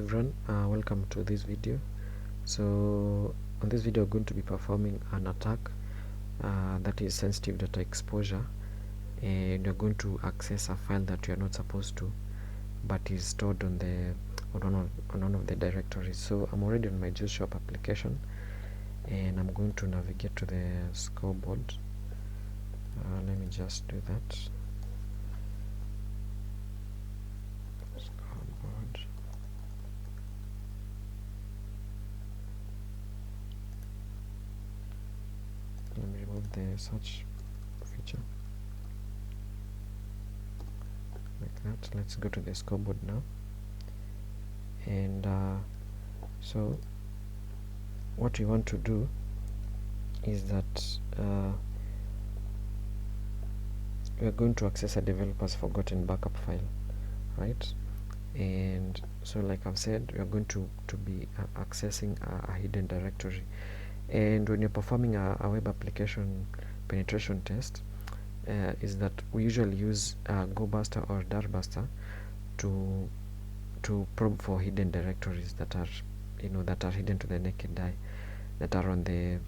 everyone, welcome to this video. So on this video, we're going to be performing an attack that is sensitive data exposure, and you're going to access a file that you're not supposed to, but is stored on one of the directories. So I'm already on my JustShop application, and I'm going to navigate to the scoreboard. Let me just do that. Scoreboard. Let me remove the search feature like that. Let's go to the scoreboard now, and so what we want to do is that we are going to access a developer's forgotten backup file, right? And so, like I've said, we are going to be accessing a hidden directory. And when you're performing a web application penetration test, is that we usually use GoBuster or Darbuster to probe for hidden directories that are hidden to the naked eye, that are on the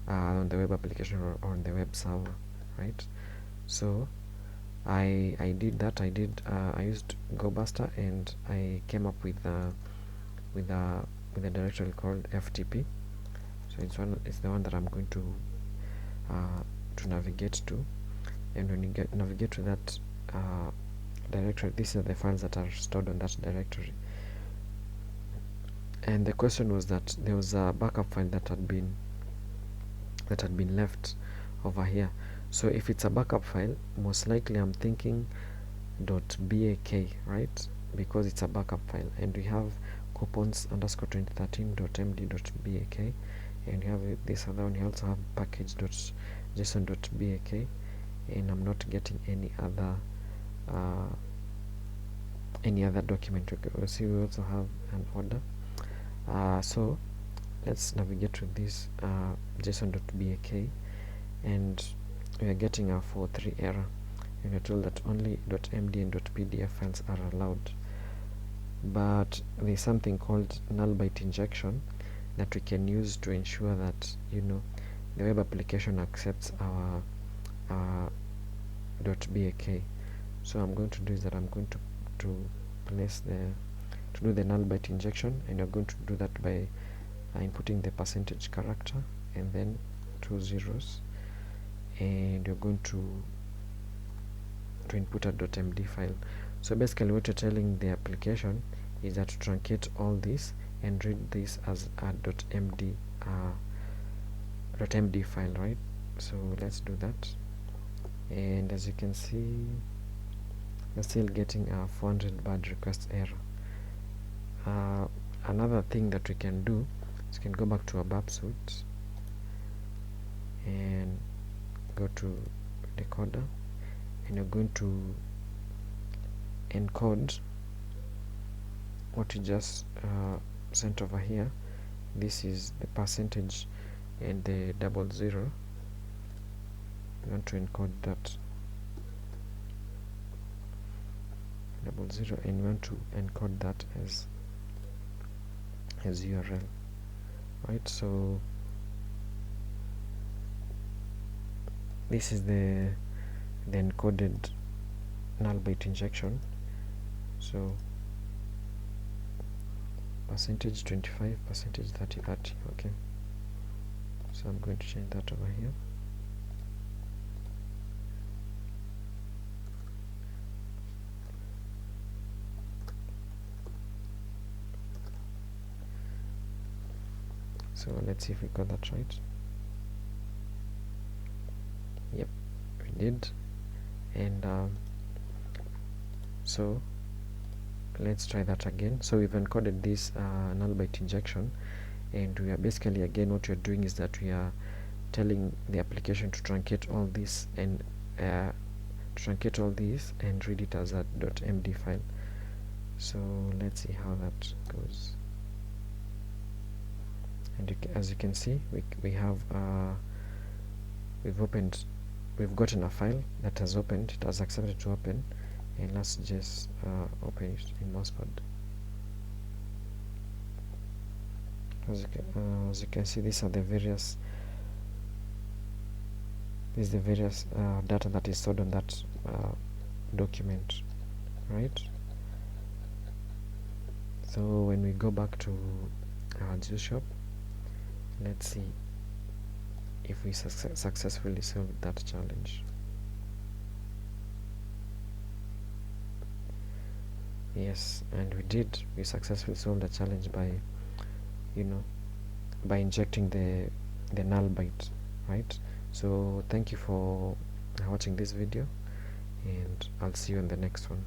web application or on the web server, right? So I did that. I used GoBuster, and I came up with a directory called FTP. So it's the one that I'm going to navigate to. And when you navigate to that directory, these are the files that are stored on that directory. And the question was that there was a backup file that had been left over here. So if it's a backup file, most likely I'm thinking .bak, right? Because it's a backup file, and we have coupons _2013.md.bak, and you have this other one. You also have package.json.bak, and I'm not getting any other document. We'll see. We also have an order. So let's navigate to this json.bak, and we are getting a 4.3 error, and we're told that only .md and .pdf files are allowed. But there's something called null byte injection that we can use to ensure that the web application accepts our .bak. So I'm going to do is that I'm going to do the null byte injection, and you're going to do that by inputting the percentage character and then 2 zeros, and you're going to input a .md file. So basically what you're telling the application is that to truncate all this and read this as a .md file, right? So let's do that. And as you can see, we're still getting a 400 bad request error. Another thing that we can do is we can go back to our ABAP suite and go to decoder, and you're going to encode what you just sent over here. This is the percentage and the 00. You want to encode that 00, and you want to encode that as URL, right? So this is the encoded null byte injection. So percentage 25, percentage 30. Okay, so I'm going to change that over here. So let's see if we got that right. Yep, we did. And so let's try that again. So we've encoded this null byte injection, and we are basically, again, what you're doing is that we are telling the application to truncate all this and read it as a .md file. So let's see how that goes. And as you can see, we have we've gotten a file that has opened. It has accepted to open, and let's just open it in Mousepad. as you can see, these are the various data that is stored on that document, right? So when we go back to our GeoShop, let's see if we successfully solved that challenge. Yes, and we successfully solved the challenge by by injecting the null byte, right? So thank you for watching this video, and I'll see you in the next one.